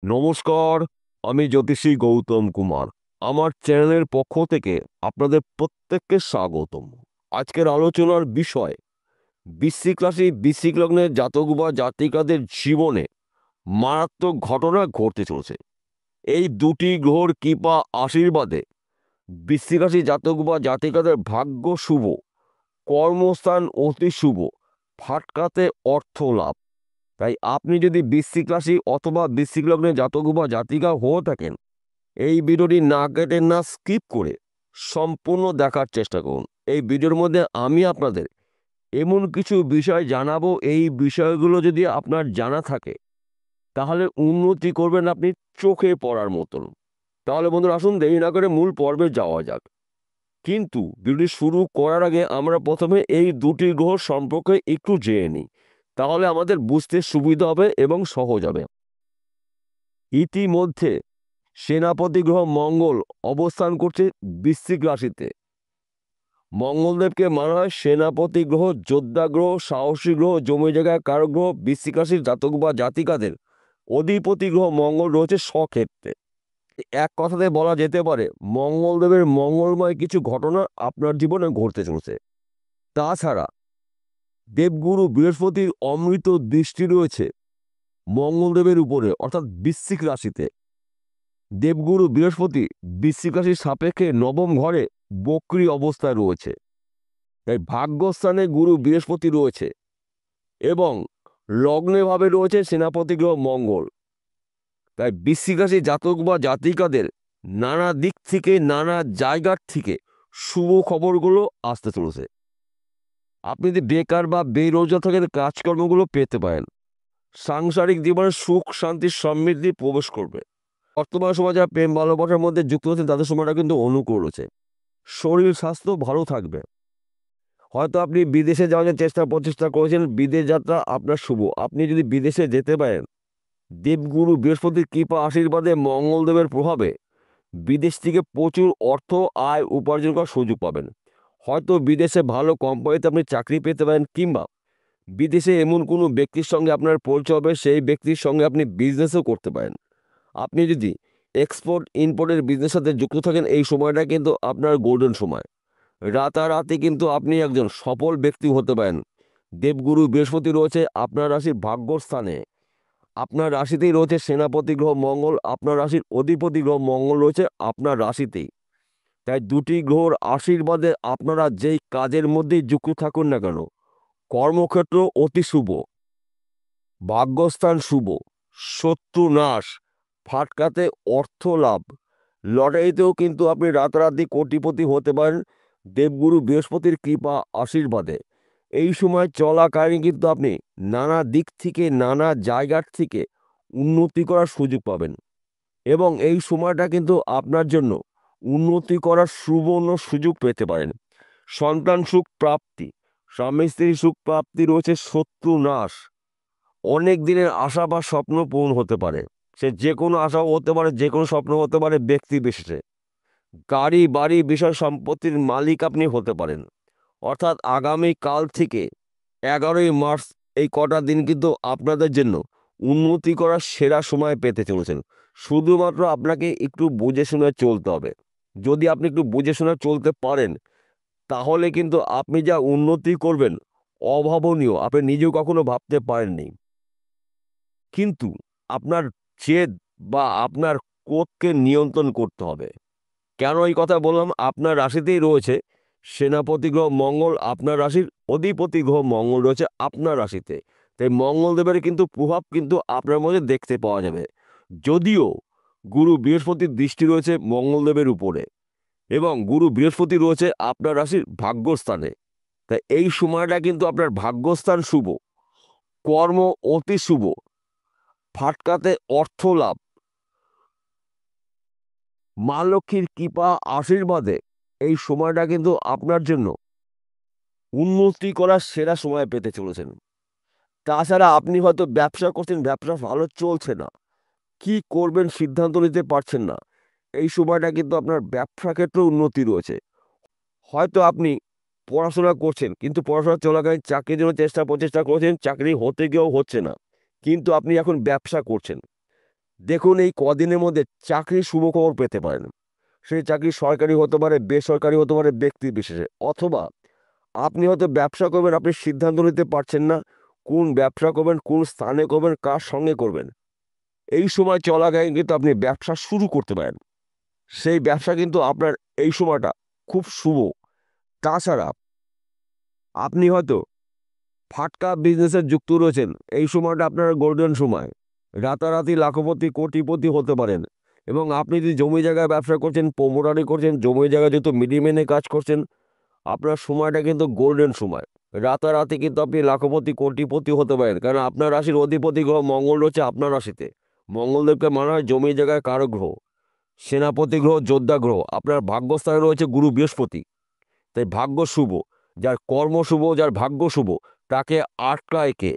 নমস্কার, আমি জ্যোতিষী গৌতম কুমার। আমার চ্যানেলের পক্ষ থেকে আপনাদের প্রত্যেককে স্বাগতম। আজকের আলোচনার বিষয় বৃশ্চিক রাশি বৃশ্চিক লগ্নের জাতক বা জাতিকাদের জীবনে মারাত্মক ঘটনা ঘটতে চলেছে। এই দুটি গ্রহর কৃপা আশীর্বাদে বৃশ্চিক রাশি জাতক বা জাতিকাদের ভাগ্য শুভ, কর্মস্থান অতি শুভ, ফাটকাতে অর্থ লাভ। তাই আপনি যদি বৃশ্চিক রাশি অথবা বৃশ্চিক লগ্নের জাতক বা জাতিকা হয়ে থাকেন, এই ভিডিওটি না কেটে না স্কিপ করে সম্পূর্ণ দেখার চেষ্টা করুন। এই ভিডিওর মধ্যে আমি আপনাদের এমন কিছু বিষয় জানাবো, এই বিষয়গুলো যদি আপনার জানা থাকে তাহলে উন্নতি করবেন আপনি চোখে পড়ার মতন। তাহলে বন্ধুরা, আসুন দেরি না করে মূল পর্বে যাওয়া যাক। কিন্তু ভিডিওটি শুরু করার আগে আমরা প্রথমে এই দুটি গ্রহ সম্পর্কে একটু জেনে নিই, তাহলে আমাদের বুঝতে সুবিধা হবে এবং সহজ হবে। ইতিমধ্যে সেনাপতি গ্রহ মঙ্গল অবস্থান করছে বৃশ্চিক রাশিতে। মঙ্গলদেবকে মানা হয় সেনাপতি গ্রহ, যোদ্ধা গ্রহ, সাহসী গ্রহ, জমি জায়গায় কারক গ্রহ। বৃশ্চিক রাশির জাতক বা জাতিকাদের অধিপতি গ্রহ মঙ্গল রয়েছে স্বক্ষেত্রে। এক কথাতে বলা যেতে পারে মঙ্গলদেবের মঙ্গলময় কিছু ঘটনা আপনার জীবনে ঘটতে চলেছে। তাছাড়া দেবগুরু বৃহস্পতির অমৃত দৃষ্টি রয়েছে মঙ্গলদেবের উপরে, অর্থাৎ বৃশ্চিক রাশিতে। দেবগুরু বৃহস্পতি বৃশ্চিক রাশির সাপেক্ষে নবম ঘরে বক্রী অবস্থায় রয়েছে। তাই ভাগ্যস্থানে গুরু বৃহস্পতি রয়েছে এবং লগ্নে ভাবে রয়েছে সেনাপতি গ্রহ মঙ্গল। তাই বৃশ্চিক রাশির জাতক বা জাতিকাদের নানা দিক থেকে, নানা জায়গার থেকে শুভ খবরগুলো আসতে চলেছে। আপনি যদি বেকার বা বেরোজগার থাকেন, কাজকর্মগুলো পেতে পারেন। সাংসারিক জীবনে সুখ, শান্তি, সমৃদ্ধি প্রবেশ করবে। বর্তমান সময় যারা প্রেম ভালোবাসার মধ্যে যুক্ত হচ্ছেন তাদের সময়টা কিন্তু অনুকূল রয়েছে। শরীর স্বাস্থ্য ভালো থাকবে। হয়তো আপনি বিদেশে যাওয়ার প্রচেষ্টা করেছেন, বিদেশ যাত্রা আপনার শুভ। আপনি যদি বিদেশে যেতে পারেন, দেবগুরু বৃহস্পতির কৃপা আশীর্বাদে, মঙ্গলদেবের প্রভাবে বিদেশ থেকে প্রচুর অর্থ আয় উপার্জন করার সুযোগ পাবেন। হয়তো বিদেশে ভালো কোম্পানিতে আপনি চাকরি পেতে পারেন, কিংবা বিদেশে এমন কোনো ব্যক্তির সঙ্গে আপনার পরিচয় হবে, সেই ব্যক্তির সঙ্গে আপনি বিজনেসও করতে পারেন। আপনি যদি এক্সপোর্ট ইম্পোর্টের বিজনেসের সাথে যুক্ত থাকেন, এই সময়টা কিন্তু আপনার গোল্ডেন সময়। রাতারাতি কিন্তু আপনি একজন সফল ব্যক্তি হতে পারেন। দেবগুরু বৃহস্পতি রয়েছে আপনার রাশির ভাগ্যস্থানে। আপনার রাশিতেই রয়েছে সেনাপতি গ্রহ মঙ্গল, আপনার রাশির অধিপতি গ্রহ মঙ্গল রয়েছে আপনার রাশিতেই। তাই দুটি গ্রহর আশীর্বাদে আপনারা যেই কাজের মধ্যেই যুক্ত থাকুন না কেন, কর্মক্ষেত্র অতি শুভ, ভাগ্যস্থান শুভ, শত্রু নাশ, ফাটকাতে অর্থ লাভ, লটারিতেও কিন্তু আপনি রাতারাতি কোটিপতি হতে পারেন দেবগুরু বৃহস্পতির কৃপা আশীর্বাদে। এই সময় চলাকালীন কিন্তু আপনি নানা দিক থেকে, নানা জায়গার থেকে উন্নতি করার সুযোগ পাবেন এবং এই সময়টা কিন্তু আপনার জন্য উন্নতি করার সুবর্ণ সুযোগ পেতে পারেন। সন্তান সুখ প্রাপ্তি, স্বামী স্ত্রী সুখ প্রাপ্তি রয়েছে, শত্রু নাশ, অনেক দিনের আশা বা স্বপ্ন পূরণ হতে পারে। সে যে কোনো আশাও হতে পারে, যে কোনো স্বপ্ন হতে পারে, ব্যক্তি বিশেষে। গাড়ি বাড়ি বিষয় সম্পত্তির মালিক আপনি হতে পারেন। অর্থাৎ আগামী কাল থেকে 11ই মার্চ, এই কটা দিন কিন্তু আপনাদের জন্য উন্নতি করার সেরা সময় পেতে চলেছেন। শুধুমাত্র আপনাকে একটু বুঝে শুনে চলতে হবে। যদি আপনি একটু বুঝে শুনে চলতে পারেন, তাহলে কিন্তু আপনি যা উন্নতি করবেন অভাবনীয়, আপনি নিজেও কখনো ভাবতে পারেননি। কিন্তু আপনার জেদ বা আপনার ক্রোধকে নিয়ন্ত্রণ করতে হবে। কেন এই কথা বললাম? আপনার রাশিতেই রয়েছে সেনাপতি গ্রহ মঙ্গল, আপনার রাশির অধিপতি গ্রহ মঙ্গল রয়েছে আপনার রাশিতে। তাই মঙ্গলদেবের কিন্তু প্রভাব কিন্তু আপনার মধ্যে দেখতে পাওয়া যাবে। যদিও গুরু বৃহস্পতির দৃষ্টি রয়েছে মঙ্গলদেবের উপরে এবং গুরু বৃহস্পতি রয়েছে আপনার রাশির ভাগ্যস্থানে। তাই এই সময়টা কিন্তু আপনার ভাগ্যস্থান শুভ, কর্ম অতি শুভ, ফাটকাতে অর্থ লাভ, মা লক্ষ্মীর কৃপা আশীর্বাদে এই সময়টা কিন্তু আপনার জন্য উন্নতি করার সেরা সময় পেতে চলেছেন। তাছাড়া আপনি হয়তো ব্যবসা করছেন, ব্যবসা ভালো চলছে না, কি করবেন সিদ্ধান্ত নিতে পারছেন না। এই সময়টা কিন্তু আপনার ব্যবসা ক্ষেত্রে উন্নতি রয়েছে। হয়তো আপনি পড়াশোনা করছেন, কিন্তু পড়াশোনা চলাকালীন চাকরির জন্য প্রচেষ্টা করছেন, চাকরি হতে গিয়েও হচ্ছে না, কিন্তু আপনি এখন ব্যবসা করছেন। দেখুন এই কদিনের মধ্যে চাকরির শুভ খবর পেতে পারেন। সেই চাকরি সরকারি হতে পারে, বেসরকারি হতে পারে, ব্যক্তি বিশেষে। অথবা আপনি হয়তো ব্যবসা করবেন, আপনি সিদ্ধান্ত নিতে পারছেন না কোন ব্যবসা করবেন, কোন স্থানে করবেন, কার সঙ্গে করবেন। এই সময় চলাকালীন কিন্তু আপনি ব্যবসা শুরু করতে পারেন। সেই ব্যবসা কিন্তু আপনার এই সময়টা খুব শুভ। তাছাড়া আপনি হয়তো ফাটকা বিজনেসে যুক্ত রয়েছেন, এই সময়টা আপনার গোল্ডেন সময়। রাতারাতি লাখপতি কোটিপতি হতে পারেন। এবং আপনি যদি জমি জায়গায় ব্যবসা করছেন, প্রমোটারি করছেন, জমি জায়গায় যেহেতু মিডিমেনে কাজ করছেন, আপনার সময়টা কিন্তু গোল্ডেন সময়। রাতারাতি কিন্তু আপনি লাখপতি কোটিপতি হতে পারেন, কারণ আপনার রাশির অধিপতি গ্রহ মঙ্গল রয়েছে আপনার রাশিতে। মঙ্গলদেবকে মানা হয় জমি জায়গায় কারক গ্রহ, সেনাপতি গ্রহ, যোদ্ধা গ্রহ। আপনার ভাগ্যস্থানে রয়েছে গুরু বৃহস্পতি। তাই ভাগ্য শুভ, যার কর্ম শুভ, যার ভাগ্য শুভ, তাকে আটকায় কে?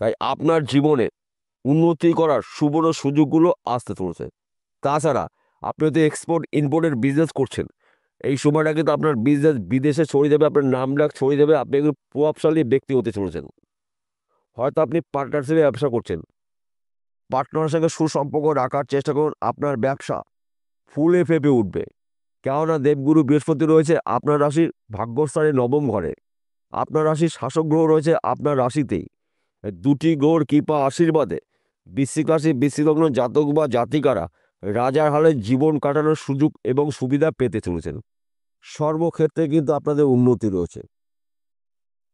তাই আপনার জীবনে উন্নতি করার সুবর্ণ সুযোগগুলো আসতে চলেছে। তাছাড়া আপনি যদি এক্সপোর্ট ইম্পোর্টের বিজনেস করছেন, এই সময়টা কিন্তু আপনার বিজনেস বিদেশে ছড়িয়ে যাবে, আপনার নাম ডাক ছড়িয়ে যাবে, আপনি একটু প্রভাবশালী ব্যক্তি হতে চলেছেন। হয়তো আপনি পার্টনারশিপে ব্যবসা করছেন, পার্টনারের সঙ্গে সুসম্পর্ক রাখার চেষ্টা করুন, আপনার ব্যবসা ফুলে ফেঁপে উঠবে। কেননা দেবগুরু বৃহস্পতি রয়েছে আপনার রাশির ভাগ্যস্থানে নবম ঘরে, আপনার রাশির শাসক গ্রহ রয়েছে আপনার রাশিতেই। দুটি গ্রহর কৃপা আশীর্বাদে বৃশ্চিক রাশি, বৃশ্চিক লগ্ন জাতক বা জাতিকারা রাজার হালে জীবন কাটানোর সুযোগ এবং সুবিধা পেতে চলেছেন। সর্বক্ষেত্রে কিন্তু আপনাদের উন্নতি রয়েছে।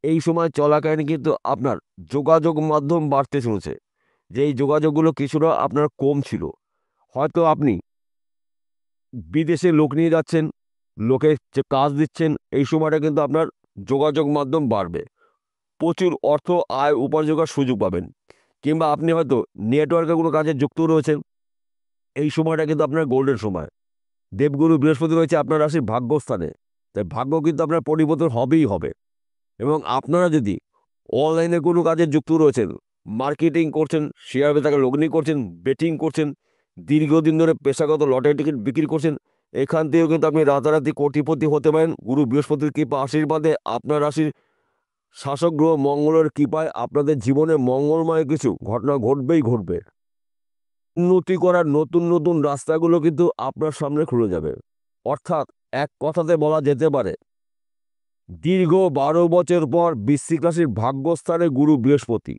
এই সময় চলাকালীন কিন্তু আপনার যোগাযোগ মাধ্যম বাড়তে চলেছে, যে এই যোগাযোগগুলো কিছুটা আপনার কম ছিল। হয়তো আপনি বিদেশে লোক নিয়ে যাচ্ছেন, লোকে যে কাজ দিচ্ছেন, এই সময়টা কিন্তু আপনার যোগাযোগ মাধ্যম বাড়বে। প্রচুর অর্থ আয় উপার্জন করার সুযোগ পাবেন। কিংবা আপনি হয়তো নেটওয়ার্কে কোনো কাজে যুক্ত রয়েছেন, এই সময়টা কিন্তু আপনার গোল্ডেন সময়। দেবগুরু বৃহস্পতি রয়েছে আপনার রাশির ভাগ্যস্থানে। তাই ভাগ্য কিন্তু আপনার পরিবর্তন হবেই হবে। এবং আপনারা যদি অনলাইনে কোনো কাজে যুক্ত রয়েছেন, মার্কেটিং করছেন, শেয়ার বাজারে লগ্নি করছেন, বেটিং করছেন, দীর্ঘদিন ধরে পেশাগত লটারি টিকিট বিক্রি করছেন, এখান থেকেও কিন্তু আপনি রাতারাতি কোটিপতি হতে পারেন। গুরু বৃহস্পতির কৃপা আশীর্বাদে আপনার রাশির শাসক গ্রহ মঙ্গলের কৃপায় আপনাদের জীবনে মঙ্গলময় কিছু ঘটনা ঘটবেই ঘটবে। উন্নতি করার নতুন নতুন রাস্তাগুলো কিন্তু আপনার সামনে খুলে যাবে। অর্থাৎ এক কথাতে বলা যেতে পারে, দীর্ঘ 12 বছর পর বৃশ্চিক রাশির ভাগ্যস্থানে গুরু বৃহস্পতি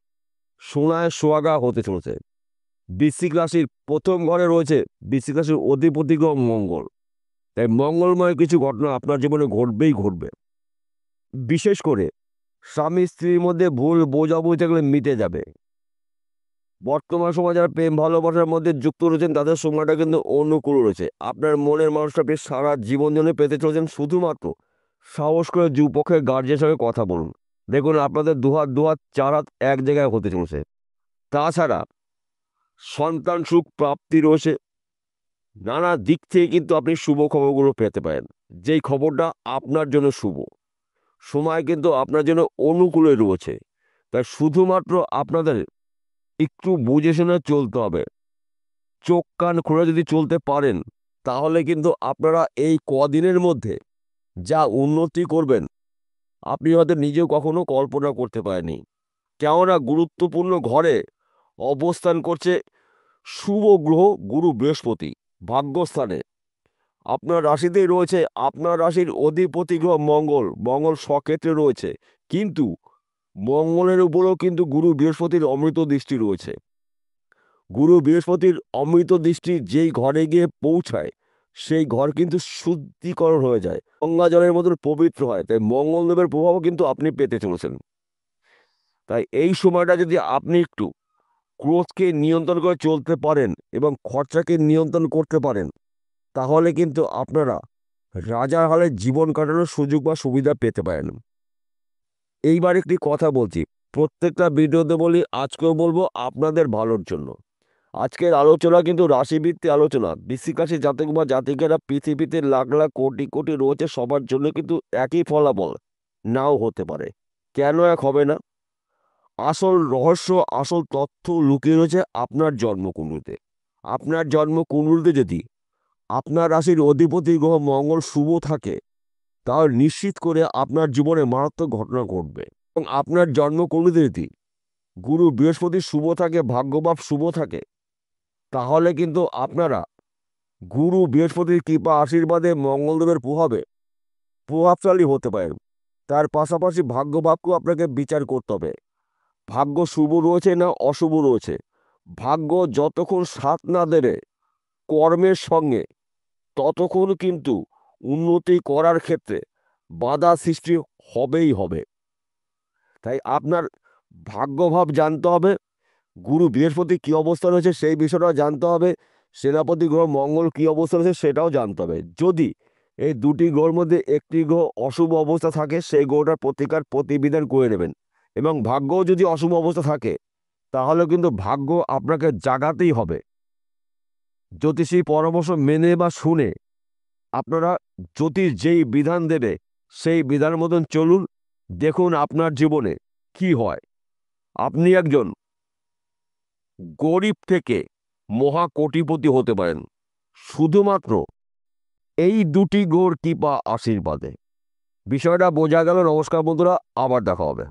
সোনায় সোহাগা হতে চলেছে। বৃশ্চিক রাশির প্রথম ঘরে রয়েছে বৃশ্চিক রাশির অধিপতি গ্রহ মঙ্গল। তাই মঙ্গলময় কিছু ঘটনা আপনার জীবনে ঘটবেই ঘটবে। বিশেষ করে স্বামী স্ত্রীর মধ্যে ভুল বোঝাবুঝি থাকলে মিটে যাবে। বর্তমান সময় যারা প্রেম ভালোবাসার মধ্যে যুক্ত রয়েছেন, তাদের সময়টা কিন্তু অনুকূল রয়েছে। আপনার মনের মানুষটা বেশ সারা জীবন জন্য পেতে চলেছেন। শুধুমাত্র সাহস করে দুপক্ষের গার্জেনের সঙ্গে কথা বলুন, দেখুন আপনাদের দুহাত দুহাত চার হাত এক জায়গায় হতে চলেছে। তাছাড়া সন্তান সুখ প্রাপ্তি রয়েছে। নানা দিক থেকে কিন্তু আপনি শুভ খবরগুলো পেতে পারেন, যেই খবরটা আপনার জন্য শুভ। সময় কিন্তু আপনার জন্য অনুকূলে রয়েছে। তাই শুধুমাত্র আপনাদের একটু বুঝে শুনে চলতে হবে। চোখ কান খুলে যদি চলতে পারেন, তাহলে কিন্তু আপনারা এই কদিনের মধ্যে যা উন্নতি করবেন, আপনি হয়তো নিজেও কখনো কল্পনা করতে পারেননি। কেননা গুরুত্বপূর্ণ ঘরে অবস্থান করছে শুভ গ্রহ গুরু বৃহস্পতি ভাগ্যস্থানে। আপনার রাশিতেই রয়েছে আপনার রাশির অধিপতি গ্রহ মঙ্গল। মঙ্গল স্বক্ষেত্রে রয়েছে, কিন্তু মঙ্গলের উপরেও কিন্তু গুরু বৃহস্পতির অমৃত দৃষ্টি রয়েছে। গুরু বৃহস্পতির অমৃত দৃষ্টি যেই ঘরে গিয়ে পৌঁছায়, সেই ঘর কিন্তু শুদ্ধিকরণ হয়ে যায়, গঙ্গা জলের মতন পবিত্র হয়। তাই মঙ্গলদেবের প্রভাবও কিন্তু আপনি পেতে চলেছেন। তাই এই সময়টা যদি আপনি একটু ক্রোধকে নিয়ন্ত্রণ করে চলতে পারেন এবং খরচাকে নিয়ন্ত্রণ করতে পারেন, তাহলে কিন্তু আপনারা রাজার হালে জীবন কাটানোর সুযোগ বা সুবিধা পেতে পারেন। এইবার একটি কথা বলছি, প্রত্যেকটা ভিডিওতে বলি, আজকেও বলবো আপনাদের ভালোর জন্য। আজকের আলোচনা কিন্তু রাশিভিত্তিক আলোচনা। বৃশ্চিক রাশি জাতক বা জাতিকেরা পৃথিবীতে লাখ লাখ কোটি কোটি রয়েছে, সবার জন্য কিন্তু একই ফলাফল নাও হতে পারে। কেন এক হবে না? আসল রহস্য, আসল তথ্য লুকিয়ে রয়েছে আপনার জন্মকুণ্ডলিতে। আপনার জন্মকুণ্ডলিতে যদি আপনার রাশির অধিপতি গ্রহ মঙ্গল শুভ থাকে, তাহলে নিশ্চিত করে আপনার জীবনে মারাত্মক ঘটনা ঘটবে। এবং আপনার জন্মকুণ্ডলিতে যদি গুরু বৃহস্পতি শুভ থাকে, ভাগ্যভাব শুভ থাকে, তাহলে কিন্তু আপনারা গুরু বৃহস্পতির কৃপা আশীর্বাদে মঙ্গলদেবের প্রভাবশালী হতে পারেন। তার পাশাপাশি ভাগ্যভাবকেও আপনাকে বিচার করতে হবে, ভাগ্য শুভ রয়েছে না অশুভ রয়েছে। ভাগ্য যতক্ষণ সাথ না দেবে কর্মের সঙ্গে, ততক্ষণ কিন্তু উন্নতি করার ক্ষেত্রে বাধা সৃষ্টি হবেই হবে। তাই আপনার ভাগ্যভাব জানতে হবে, গুরু বৃহস্পতি কী অবস্থা রয়েছে সেই বিষয়টা জানতে হবে, সেনাপতি গ্রহ মঙ্গল কী অবস্থা রয়েছে সেটাও জানতে হবে। যদি এই দুটি গ্রহের মধ্যে একটি গ্রহ অশুভ অবস্থা থাকে, সেই গ্রহটার প্রতিকার প্রতিবিধান করে নেবেন। এবং ভাগ্যও যদি অশুভ অবস্থা থাকে, তাহলে কিন্তু ভাগ্য আপনাকে জাগাতেই হবে। জ্যোতিষী পরামর্শ মেনে বা শুনে আপনারা জ্যোতিষ যেই বিধান দেবে সেই বিধান মতন চলুন, দেখুন আপনার জীবনে কি হয়। আপনি একজন গরিব থেকে মহা কোটিপতি হতে পারেন শুধুমাত্র এই দুটি গ্রহর কৃপা আশীর্বাদে। বিষয়টা বোঝা গেল। নমস্কার বন্ধুরা, আবার দেখা হবে।